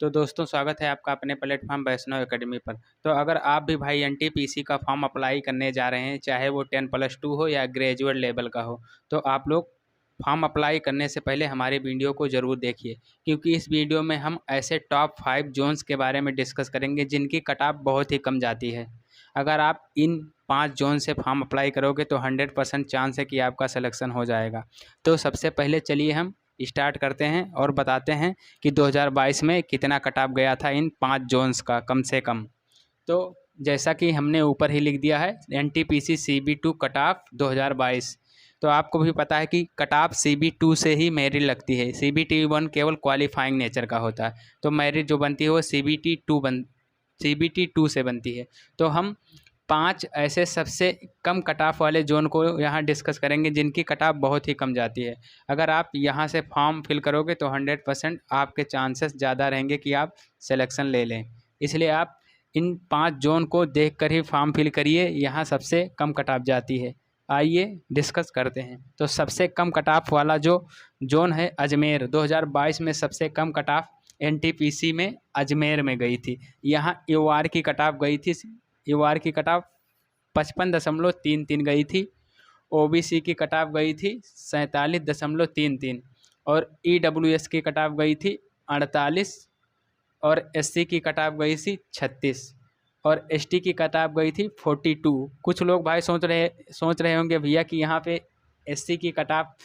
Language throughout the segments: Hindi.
तो दोस्तों स्वागत है आपका अपने प्लेटफॉर्म वैष्णव एकेडमी पर। तो अगर आप भी भाई एनटीपीसी का फॉर्म अप्लाई करने जा रहे हैं, चाहे वो 10+2 हो या ग्रेजुएट लेवल का हो, तो आप लोग फॉर्म अप्लाई करने से पहले हमारे वीडियो को ज़रूर देखिए, क्योंकि इस वीडियो में हम ऐसे टॉप 5 जोन्स के बारे में डिस्कस करेंगे जिनकी कट ऑफ बहुत ही कम जाती है। अगर आप इन 5 जोन से फॉर्म अप्लाई करोगे तो 100% चांस है कि आपका सिलेक्शन हो जाएगा। तो सबसे पहले चलिए हम स्टार्ट करते हैं और बताते हैं कि 2022 में कितना कट ऑफ गया था इन 5 जोन्स का कम से कम। तो जैसा कि हमने ऊपर ही लिख दिया है, एनटीपीसी CB2 कट ऑफ 2022। तो आपको भी पता है कि कट ऑफ CB2 से ही मेरिट लगती है। CBT1 केवल क्वालिफाइंग नेचर का होता है, तो मेरिट जो बनती है वो CBT2 से बनती है। तो हम 5 ऐसे सबसे कम कट ऑफ वाले जोन को यहाँ डिस्कस करेंगे जिनकी कट ऑफ बहुत ही कम जाती है। अगर आप यहाँ से फॉर्म फिल करोगे तो 100% आपके चांसेस ज़्यादा रहेंगे कि आप सिलेक्शन ले लें। इसलिए आप इन 5 जोन को देखकर ही फॉर्म फिल करिए, यहाँ सबसे कम कट ऑफ जाती है। आइए डिस्कस करते हैं। तो सबसे कम कट ऑफ वाला जो जोन है अजमेर, 2022 में सबसे कम कट ऑफ एनटीपीसी में अजमेर में गई थी। यहाँ UR की कट ऑफ गई थी, UR की कट ऑफ 55.33 गई थी। OBC की कट ऑफ गई थी 47.33 और EWS की कट ऑफ गई थी 48 और SC की कट ऑफ गई थी 36 और ST की कट ऑफ गई थी 42। कुछ लोग भाई सोच रहे होंगे भैया कि यहाँ पे SC की कट ऑफ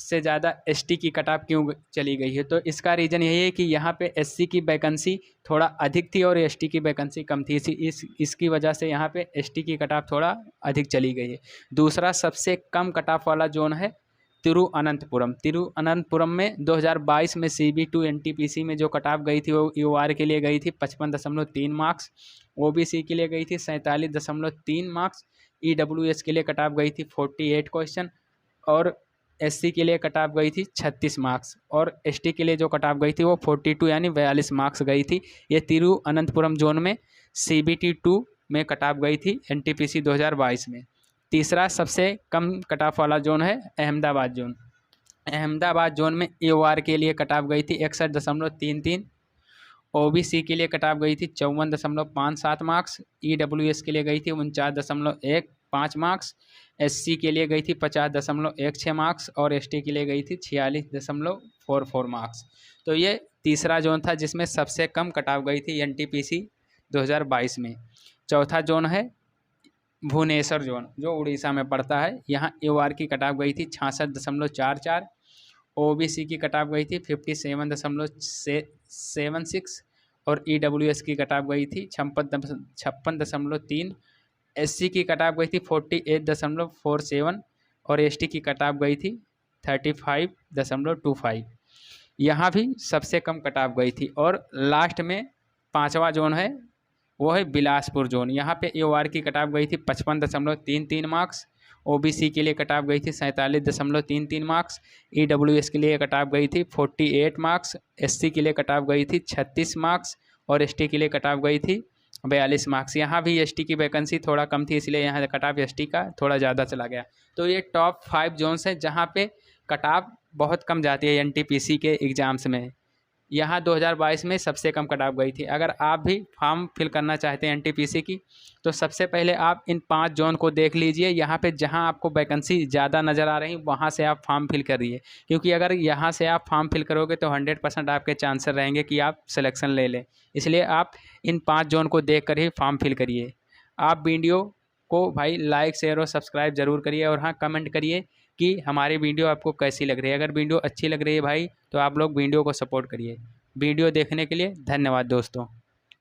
से ज़्यादा ST की कट ऑफ क्यों चली गई है। तो इसका रीज़न यही है कि यहाँ पे SC की वैकेंसी थोड़ा अधिक थी और ST की वैकेंसी कम थी। इसकी वजह से यहाँ पे ST की कट ऑफ थोड़ा अधिक चली गई है। दूसरा सबसे कम कट ऑफ वाला जोन है तिरुअनंतपुरम में 2022 में CB2 एनटीपीसी में जो कट ऑफ गई थी वो UR के लिए गई थी 55.3 मार्क्स, OBC के लिए गई थी 47.3 मार्क्स, EWS के लिए कट ऑफ गई थी 48 क्वेश्चन और SC के लिए कट ऑफ गई थी 36 मार्क्स और ST के लिए जो कट ऑफ गई थी वो 42 यानी 42 मार्क्स गई थी। ये तिरुअनंतपुरम जोन में CBT2 में कट ऑफ गई थी एनटीपीसी 2022 में। तीसरा सबसे कम कट ऑफ वाला जोन है अहमदाबाद जोन। अहमदाबाद जोन में UR के लिए कट ऑफ गई थी 61.33, OBC के लिए कट ऑफ गई थी 54.57 मार्क्स, EWS के लिए गई थी 49.15 मार्क्स, SC के लिए गई थी 50.16 मार्क्स और ST के लिए गई थी 46.44 मार्क्स। तो ये तीसरा जोन था जिसमें सबसे कम कट ऑफ गई थी एनटीपीसी 2022 में। चौथा जोन है भुवनेश्वर जोन, जो उड़ीसा में पड़ता है। यहाँ UR की कट ऑफ गई थी 66.44, OBC की कट ऑफ गई थी 57.76 और EWS की कट ऑफ गई थी 56.3, SC की कट ऑफ गई थी 48.47 और ST की कट ऑफ गई थी 35.25। यहाँ भी सबसे कम कट ऑफ गई थी। और लास्ट में पांचवा जोन है वो है बिलासपुर जोन। यहाँ पे UR की कट ऑफ गई थी 55.33 मार्क्स, OBC के लिए कट ऑफ गई थी 47.33 मार्क्स, EWS के लिए कट ऑफ गई थी 48 मार्क्स, SC के लिए कट ऑफ गई थी 36 मार्क्स और ST के लिए कट ऑफ गई थी 42 मार्क्स। यहाँ भी ST की वैकेंसी थोड़ा कम थी, इसलिए यहाँ कट ऑफ ST का थोड़ा ज़्यादा चला गया। तो ये टॉप 5 जोन्स हैं जहाँ पे कट ऑफ बहुत कम जाती है एनटीपीसी के एग्ज़ाम्स में। यहाँ 2022 में सबसे कम कट ऑफ गई थी। अगर आप भी फॉर्म फिल करना चाहते हैं एनटीपीसी की, तो सबसे पहले आप इन 5 जोन को देख लीजिए। यहाँ पे जहाँ आपको वैकेंसी ज़्यादा नज़र आ रही वहाँ से आप फॉर्म फिल करिए, क्योंकि अगर यहाँ से आप फॉर्म फिल करोगे तो 100% आपके चांसेस रहेंगे कि आप सिलेक्शन ले लें। इसलिए आप इन 5 जोन को देख कर ही फॉर्म फिल करिए। आप वीडियो को भाई लाइक शेयर और सब्सक्राइब ज़रूर करिए और हाँ कमेंट करिए कि हमारी वीडियो आपको कैसी लग रही है। अगर वीडियो अच्छी लग रही है भाई तो आप लोग वीडियो को सपोर्ट करिए। वीडियो देखने के लिए धन्यवाद दोस्तों।